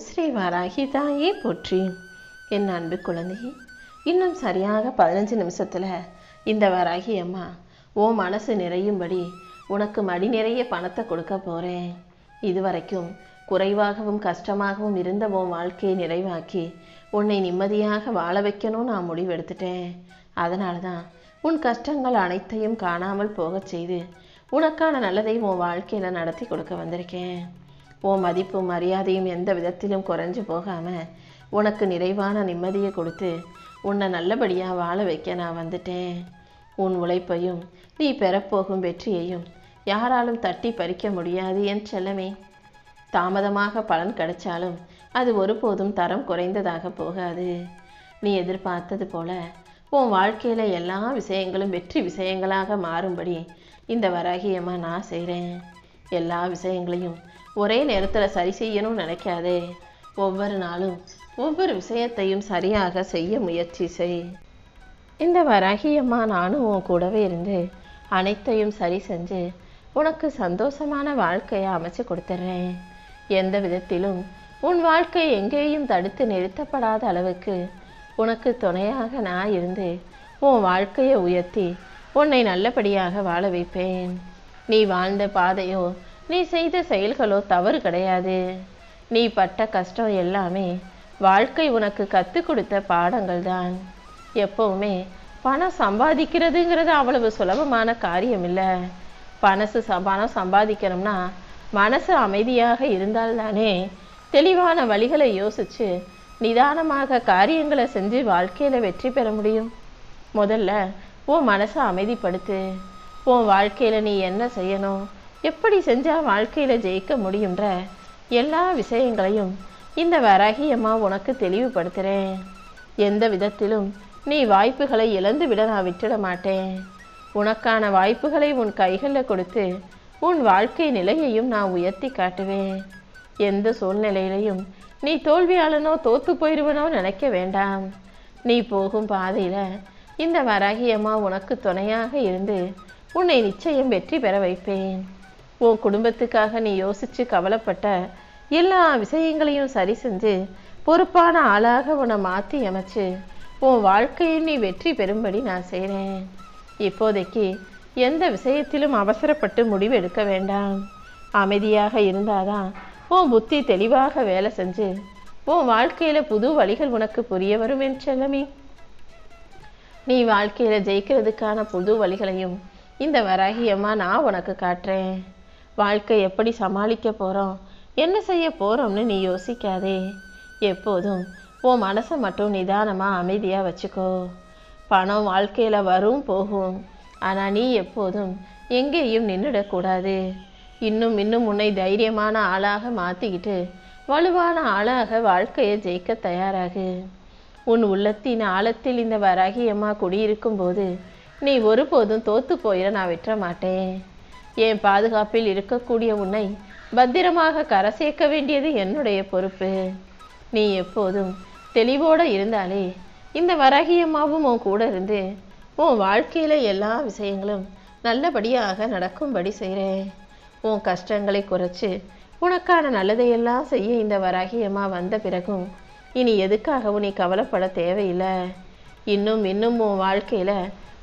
ஸ்ரீ வாராகி தாயே போற்றி. என் அன்பு குழந்தையே, இன்னும் சரியாக 15 நிமிஷத்தில் இந்த வாராகி அம்மா உன் மனசு நிறையும்படி உனக்கு மடி நிறைய பணத்தை கொடுக்க போகிறேன். இதுவரைக்கும் குறைவாகவும் கஷ்டமாகவும் இருந்த உன் வாழ்க்கையை நிறைவாக்கி உன்னை நிம்மதியாக வாழ வைக்கணும்னு நான் முடிவெடுத்துட்டேன். அதனால தான் உன் கஷ்டங்கள் அனைத்தையும் காணாமல் போகச் செய்து உனக்கான நல்லதை உன் வாழ்க்கையில் நடத்தி கொடுக்க வந்திருக்கேன். உன் மதிப்பும் மரியாதையும் எந்த விதத்திலும் குறைஞ்சு போகாமல் உனக்கு நிறைவான நிம்மதியை கொடுத்து உன்னை நல்லபடியாக வாழ வைக்க நான் வந்துட்டேன். உன் உழைப்பையும் நீ பெறப்போகும் வெற்றியையும் யாராலும் தட்டி பறிக்க முடியாது என் செல்லமே. தாமதமாக பலன் கிடைச்சாலும் அது ஒருபோதும் தரம் குறைந்ததாக போகாது. நீ எதிர்பார்த்தது போல உன் வாழ்க்கையில் எல்லா விஷயங்களும் வெற்றி விஷயங்களாக மாறும்படி இந்த வராகியம்மா நான் செய்கிறேன். எல்லா விஷயங்களையும் ஒரே நேரத்தில் சரி செய்யணும்னு நினைக்காதே. ஒவ்வொரு நாளும் ஒவ்வொரு விஷயத்தையும் சரியாக செய்ய முயற்சி செய். இந்த வராகியம்மா நானும் உன் கூடவே இருந்து அனைத்தையும் சரி செஞ்சு உனக்கு சந்தோஷமான வாழ்க்கையை அமைச்சு கொடுத்துட்றேன். எந்த விதத்திலும் உன் வாழ்க்கை எங்கேயும் தடுத்து நிறுத்தப்படாத அளவுக்கு உனக்கு துணையாக நான் இருந்து உன் வாழ்க்கையை உயர்த்தி உன்னை நல்லபடியாக வாழ வைப்பேன். நீ வாழ்ந்த பாதையோ நீ செய்த செயல்களோ தவறு கிடையாது. நீ பட்ட கஷ்டம் எல்லாமே வாழ்க்கை உனக்கு கற்றுக் கொடுத்த பாடங்கள் தான். எப்பவுமே பணம் சம்பாதிக்கிறதுங்கிறது அவ்வளவு சுலபமான காரியம் இல்லை. பணம் சம்பாதிக்கணும்னா மனசு அமைதியாக இருந்தால்தானே தெளிவான வழிகளை யோசித்து நிதானமாக காரியங்களை செஞ்சு வாழ்க்கையில் வெற்றி பெற முடியும். முதல்ல உன் மனசை அமைதிப்படுத்து. உன் வாழ்க்கையில் நீ என்ன செய்யணும், எப்படி செஞ்சால் வாழ்க்கையில் ஜெயிக்க முடியுன்ற எல்லா விஷயங்களையும் இந்த வராகியம்மா உனக்கு தெளிவுபடுத்துகிறேன். எந்த விதத்திலும் நீ வாய்ப்புகளை இழந்து விட நான் விட்டுட மாட்டேன். உனக்கான வாய்ப்புகளை உன் கைகளில் கொடுத்து உன் வாழ்க்கை நிலையையும் நான் உயர்த்தி காட்டுவேன். எந்த சூழ்நிலையிலையும் நீ தோல்வியாளனோ தோத்து போயிடுவனோ நினைக்க வேண்டாம். நீ போகும் பாதையில் இந்த வராகியம்மா உனக்கு துணையாக இருந்து உன்னை நிச்சயம் வெற்றி பெற வைப்பேன். உன் குடும்பத்துக்காக நீ யோசித்து கவலைப்பட்ட எல்லா விஷயங்களையும் சரி செஞ்சு பொறுப்பான ஆளாக உன்னை மாற்றி அமைச்சு உன் வாழ்க்கையை நீ வெற்றி பெறும்படி நான் செய்கிறேன். இப்போதைக்கு எந்த விஷயத்திலும் அவசரப்பட்டு முடிவு எடுக்க வேண்டாம். அமைதியாக இருந்தாதான் உன் புத்தி தெளிவாக வேலை செஞ்சு உன் வாழ்க்கையில் புது வழிகள் உனக்கு புரிய வரும் என் செல்லமே. நீ வாழ்க்கையில் ஜெயிக்கிறதுக்கான புது வழிகளையும் இந்த வராகியம்மா நான் உனக்கு காட்டுறேன். வாழ்க்கை எப்படி சமாளிக்க போகிறோம், என்ன செய்ய போகிறோம்னு நீ யோசிக்காதே. எப்போதும் உன் மனசை மட்டும் நிதானமாக அமைதியாக வச்சுக்கோ. பணம் வாழ்க்கையில் வரும் போகும், ஆனால் நீ எப்போதும் எங்கேயும் நின்றுடக்கூடாது. இன்னும் உன்னை தைரியமான ஆளாக மாற்றிக்கிட்டு வலுவான ஆளாக வாழ்க்கையை ஜெயிக்க தயாராகு. உன் உள்ளத்தின் ஆழத்தில் இந்த வராகியம்மா குடியிருக்கும் போது நீ ஒருபோதும் தோத்து போயிட நான் விட்டுற மாட்டேன். என் பாதுகாப்பில் இருக்கக்கூடிய உன்னை பத்திரமாக கரை சேர்க்க வேண்டியது என்னுடைய பொறுப்பு. நீ எப்போதும் தெளிவோடு இருந்தாலே இந்த வராகியம்மாவும் உன் கூட இருந்து உன் வாழ்க்கையில் எல்லா விஷயங்களும் நல்லபடியாக நடக்கும்படி செய்கிறேன். உன் கஷ்டங்களை குறைச்சி உனக்கான நல்லதையெல்லாம் செய்ய இந்த வராகியம்மா வந்த பிறகும் இனி எதுக்காகவும் நீ கவலைப்பட தேவையில்லை. இன்னும் உன் வாழ்க்கையில்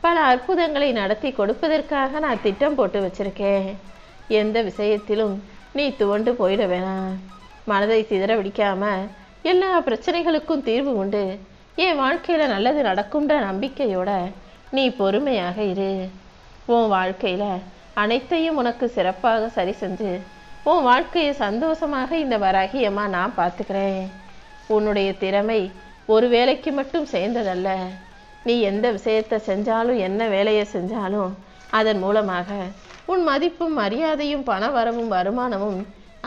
பல அற்புதங்களை நடத்தி கொடுப்பதற்காக நான் திட்டம் போட்டு வச்சிருக்கேன். எந்த விஷயத்திலும் நீ துவண்டு போயிட வேணாம். மனதை சிதற விடிக்காம எல்லா பிரச்சனைகளுக்கும் தீர்வு உண்டு. என் வாழ்க்கையில் நல்லது நடக்கும்ன்ற நம்பிக்கையோட நீ பொறுமையாக இரு. உன் வாழ்க்கையில் அனைத்தையும் உனக்கு சிறப்பாக சரி செஞ்சு உன் வாழ்க்கையை சந்தோஷமாக இந்த வராகியம்மா நான் பார்த்துக்கிறேன். உன்னுடைய திறமை ஒரு வேலைக்கு மட்டும் சேர்ந்ததல்ல. நீ எந்த விஷயத்தை செஞ்சாலும் என்ன வேலையை செஞ்சாலும் அதன் மூலமாக உன் மதிப்பும் மரியாதையும் பண வரவும் வருமானமும்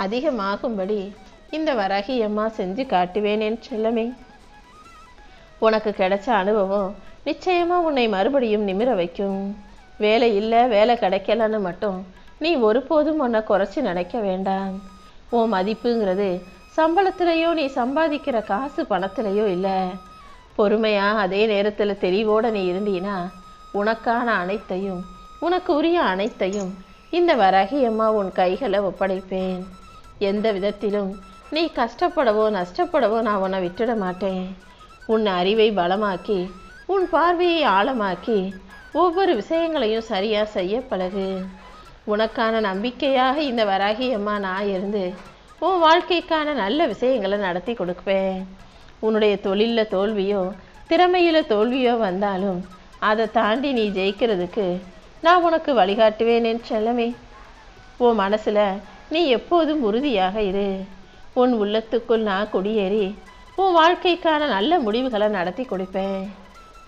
அதிகமாகும்படி இந்த வராகியம்மா செஞ்சு காட்டுவேன் என் செல்லமே. உனக்கு கிடைச்ச அனுபவம் நிச்சயமாக உன்னை மறுபடியும் நிமிர வைக்கும். வேலை இல்லை, வேலை கிடைக்கலன்னு மட்டும் நீ ஒருபோதும் உன்னை குறைச்சி நினைக்க வேண்டாம். உன் மதிப்புங்கிறது சம்பளத்திலையோ நீ சம்பாதிக்கிற காசு பணத்திலையோ இல்லை. பொறுமையாக அதே நேரத்தில் தெளிவோடு நீ இருந்தீனா உனக்கான அனைத்தையும் உனக்கு உரிய அனைத்தையும் இந்த வராகியம்மா உன் கைகளை ஒப்படைப்பேன். எந்த விதத்திலும் நீ கஷ்டப்படவோ நஷ்டப்படவோ நான் உன்னை விட்டுட மாட்டேன். உன் அறிவை பலமாக்கி உன் பார்வையை ஆழமாக்கி ஒவ்வொரு விஷயங்களையும் சரியா செய்ய பழகு. உனக்கான நம்பிக்கையாக இந்த வராகி அம்மா நான் இருந்து உன் வாழ்க்கைக்கான நல்ல விஷயங்களை நடத்தி கொடுப்பேன். உன்னுடைய தொழிலில் தோல்வியோ திறமையில் தோல்வியோ வந்தாலும் அதை தாண்டி நீ ஜெயிக்கிறதுக்கு நான் உனக்கு வழிகாட்டுவேன் என் செல்லமே. உன் மனசில் நீ எப்போதும் உறுதியாக இரு. உன் உள்ளத்துக்குள் நான் குடியேறி உன் வாழ்க்கைக்கான நல்ல முடிவுகளை நடத்தி கொடுப்பேன்.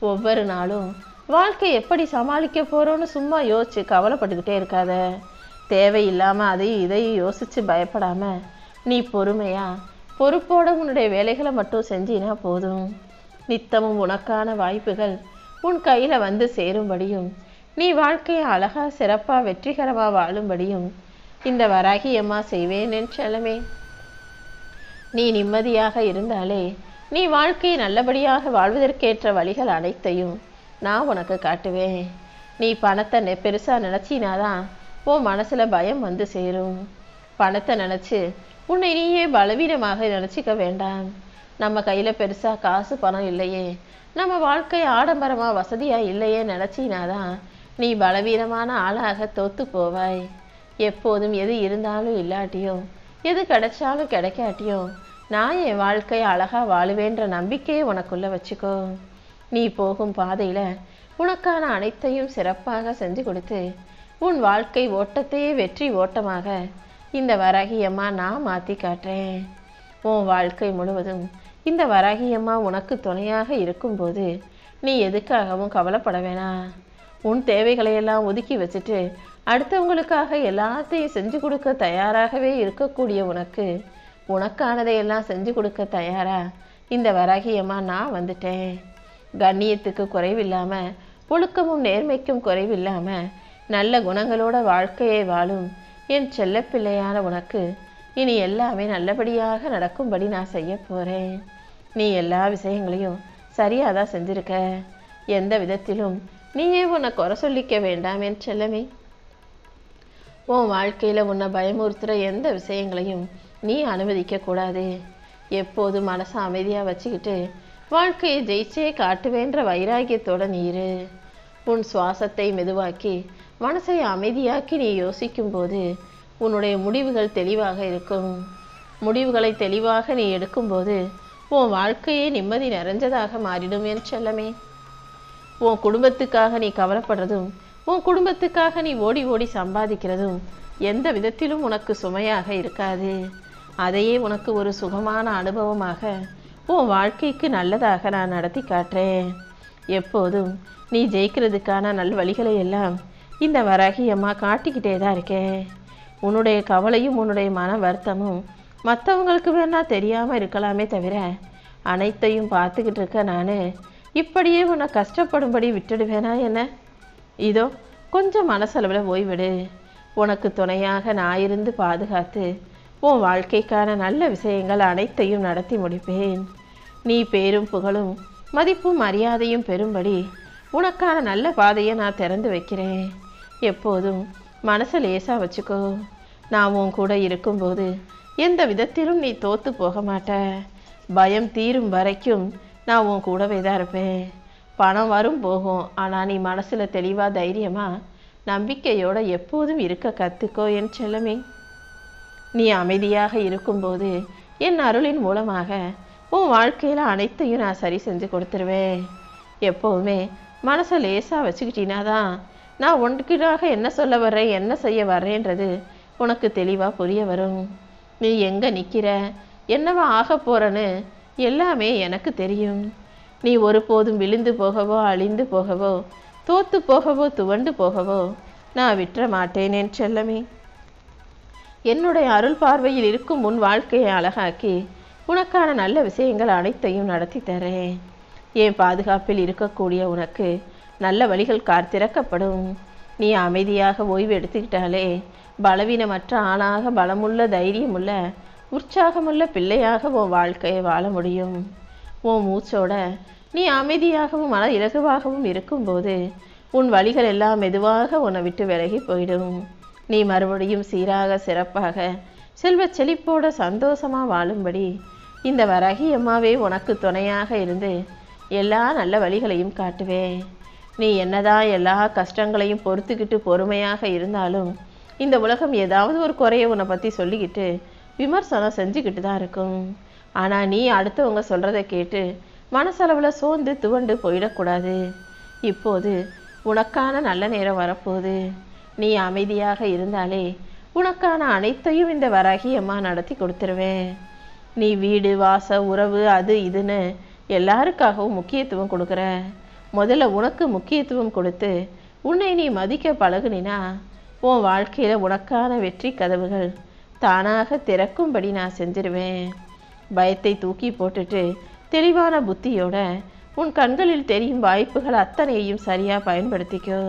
ஒவ்வொரு நாளும் வாழ்க்கை எப்படி சமாளிக்க போகிறோன்னு சும்மா யோசிச்சு கவலைப்பட்டுக்கிட்டே இருக்காத. தேவையில்லாமல் அதையும் இதையும் யோசித்து பயப்படாமல் நீ பொறுப்போட உன்னுடைய வேலைகளை மட்டும் செஞ்சினா போதும். நித்தமும் உனக்கான வாய்ப்புகள் உன் கையில் வந்து சேரும்படியும் நீ வாழ்க்கையை அழகா சிறப்பாக வெற்றிகரமாக வாழும்படியும் இந்த வராகி அம்மா செய்வேன் என் செல்லமே. நீ நிம்மதியாக இருந்தாலே நீ வாழ்க்கையை நல்லபடியாக வாழ்வதற்கேற்ற வழிகள் அனைத்தையும் நான் உனக்கு காட்டுவேன். நீ பணத்தை பெருசாக நினச்சினாதான் உன் மனசில் பயம் வந்து சேரும். பணத்தை நினச்சி உன்னை நீயே பலவீனமாக நினச்சிக்க வேண்டாம். நம்ம கையில் பெருசாக காசு பணம் இல்லையே, நம்ம வாழ்க்கை ஆடம்பரமாக வசதியாக இல்லையே நினச்சினாதான் நீ பலவீனமான ஆளாக தோத்து போவாய். எப்போதும் எது இருந்தாலும் இல்லாட்டியும் எது கிடைச்சாலும் கிடைக்காட்டியும் நான் என் வாழ்க்கையை அழகாக வாழுவேன்ற நம்பிக்கையை உனக்குள்ளே வச்சுக்கோ. நீ போகும் பாதையில் உனக்கான அனைத்தையும் சிறப்பாக செஞ்சு கொடுத்து உன் வாழ்க்கை ஓட்டத்தையே வெற்றி ஓட்டமாக இந்த வராகி அம்மா நான் மாற்றி காட்டுறேன். உன் வாழ்க்கை முழுவதும் இந்த வராகி அம்மா உனக்கு துணையாக இருக்கும்போது நீ எதுக்காகவும் கவலைப்பட வேணாம். உன் தேவைகளையெல்லாம் ஒதுக்கி வச்சுட்டு அடுத்தவங்களுக்காக எல்லாத்தையும் செஞ்சு கொடுக்க தயாராகவே இருக்கக்கூடிய உனக்கானதையெல்லாம் செஞ்சு கொடுக்க தயாரா இந்த வராகி அம்மா நான் வந்துட்டேன். கண்ணியத்துக்கு குறைவில்லாமல் ஒழுக்கமும் நேர்மைக்கும் குறைவில்லாமல் நல்ல குணங்களோட வாழ்க்கையை வாழும் என் செல்லப்பிள்ளையான உனக்கு இனி எல்லாமே நல்லபடியாக நடக்கும்படி நான் செய்ய போகிறேன். நீ எல்லா விஷயங்களையும் சரியாக தான் செஞ்சுருக்க. எந்த விதத்திலும் நீயே உன்னை குறை சொல்லிக்க வேண்டாம் என் செல்லமே. உன் வாழ்க்கையில் உன்னை பயமுறுத்துகிற எந்த விஷயங்களையும் நீ அனுமதிக்கக்கூடாது. எப்போதும் மனசை அமைதியாக வச்சுக்கிட்டு வாழ்க்கையை ஜெயிச்சே காட்டுவேன்ற வைராகியத்தோட நீரு. உன் சுவாசத்தை மெதுவாக்கி மனசை அமைதியாக்கி நீ யோசிக்கும்போது உன்னுடைய முடிவுகள் தெளிவாக இருக்கும். முடிவுகளை தெளிவாக நீ எடுக்கும்போது உன் வாழ்க்கையே நிம்மதி நிறைஞ்சதாக மாறிடும் என் செல்லமே. உன் குடும்பத்துக்காக நீ கவலைப்படுறதும் உன் குடும்பத்துக்காக நீ ஓடி ஓடி சம்பாதிக்கிறதும் எந்த விதத்திலும் உனக்கு சுமையாக இருக்காது. அதையே உனக்கு ஒரு சுகமான அனுபவமாக உன் வாழ்க்கைக்கு நல்லதாக நான் நடத்தி காட்டுறேன். எப்போதும் நீ ஜெயிக்கிறதுக்கான நல் வழிகளை எல்லாம் இந்த வராகி அம்மா காட்டிக்கிட்டே தான் இருக்கேன். உன்னுடைய கவலையும் உன்னுடைய மன வருத்தமும் மற்றவங்களுக்கு வேணா தெரியாமல் இருக்கலாமே தவிர அனைத்தையும் பார்த்துக்கிட்டு இருக்க நான் இப்படியே உன்னை கஷ்டப்படும்படி விட்டுடுவேனா என்ன? இதோ கொஞ்சம் மனசளவில் ஓய்விடு. உனக்கு துணையாக நான் இருந்து பாதுகாத்து உன் வாழ்க்கைக்கான நல்ல விஷயங்கள் அனைத்தையும் நடத்தி முடிப்பேன். நீ பேரும் புகழும் மதிப்பும் மரியாதையும் பெறும்படி உனக்கான நல்ல பாதையை நான் திறந்து வைக்கிறேன். எப்போதும் மனசை லேசாக வச்சுக்கோ. நான் உன் கூட இருக்கும்போது எந்த விதத்திலும் நீ தோற்று போக மாட்ட. பயம் தீரும் வரைக்கும் நான் உன் கூடவே தான் இருப்பேன். பணம் வரும் போகும், ஆனால் நீ மனசில் தெளிவாக தைரியமாக நம்பிக்கையோடு எப்போதும் இருக்க கற்றுக்கோ என் செல்லமே. நீ அமைதியாக இருக்கும்போது என் அருளின் மூலமாக உன் வாழ்க்கையில் அனைத்தையும் நான் சரி செஞ்சு கொடுத்துருவேன். எப்போவுமே மனசை லேசாக வச்சுக்கிட்டினா தான் நான் உனக்காக என்ன சொல்ல வர்றேன் என்ன செய்ய வர்றேன்றது உனக்கு தெளிவாக புரிய வரும். நீ எங்கே நிற்கிற என்னவா ஆக போகிறன்னு எல்லாமே எனக்கு தெரியும். நீ ஒருபோதும் விழுந்து போகவோ அழிந்து போகவோ தோத்து போகவோ துவண்டு போகவோ நான் விட்டுற மாட்டேன் என் செல்லமே. என்னுடைய அருள் பார்வையில் இருக்கும் உன் வாழ்க்கையை அழகாக்கி உனக்கான நல்ல விஷயங்கள் அனைத்தையும் நடத்தி தரேன். என் பாதுகாப்பில் இருக்கக்கூடிய உனக்கு நல்ல வழிகள் திறக்கப்படும். நீ அமைதியாக ஓய்வு எடுத்துக்கிட்டாலே பலவீனமற்ற ஆளாக பலமுள்ள தைரியமுள்ள உற்சாகமுள்ள பிள்ளையாக உன் வாழ்க்கையை வாழ முடியும். உன் மூச்சோட நீ அமைதியாகவும் மன இலகுவாகவும் இருக்கும்போது உன் வழிகள் எல்லாம் மெதுவாக உன்னை விட்டு விலகி போயிடும். நீ மறுபடியும் சீராக சிறப்பாக செல்வ செழிப்போட சந்தோஷமாக வாழும்படி இந்த வராகி அம்மாவே உனக்கு துணையாக இருந்து எல்லா நல்ல வழிகளையும் காட்டுவேன். நீ என்னதான் எல்லா கஷ்டங்களையும் பொறுத்துக்கிட்டு பொறுமையாக இருந்தாலும் இந்த உலகம் ஏதாவது ஒரு குறைய உன்னை பற்றி சொல்லிக்கிட்டு விமர்சனம் செஞ்சுக்கிட்டு தான் இருக்கும். ஆனால் நீ அடுத்தவங்க சொல்கிறத கேட்டு மனசளவில் சோர்ந்து துவண்டு போயிடக்கூடாது. இப்போது உனக்கான நல்ல நேரம் வரப்போகுது. நீ அமைதியாக இருந்தாலே உனக்கான அனைத்தையும் இந்த வராகி அம்மா நடத்தி கொடுத்துருவேன். நீ வீடு வாச உறவு அது இதுன்னு எல்லாருக்காகவும் முக்கியத்துவம் கொடுக்குற. முதல்ல உனக்கு முக்கியத்துவம் கொடுத்து உன்னை நீ மதிக்க பழகுனினா உன் வாழ்க்கையில் உனக்கான வெற்றி கதவுகள் தானாக திறக்கும்படி நான் செஞ்சிருவேன். பயத்தை தூக்கி போட்டுட்டு தெளிவான புத்தியோட உன் கண்களில் தெரியும் வாய்ப்புகள் அத்தனையையும் சரியாக பயன்படுத்திக்கோ.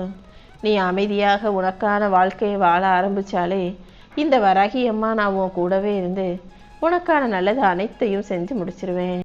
நீ அமைதியாக உனக்கான வாழ்க்கையை வாழ ஆரம்பித்தாலே இந்த வராகி அம்மா நான் உன் கூடவே இருந்து உனக்கான நல்லது அனைத்தையும் செஞ்சு முடிச்சிருவேன்.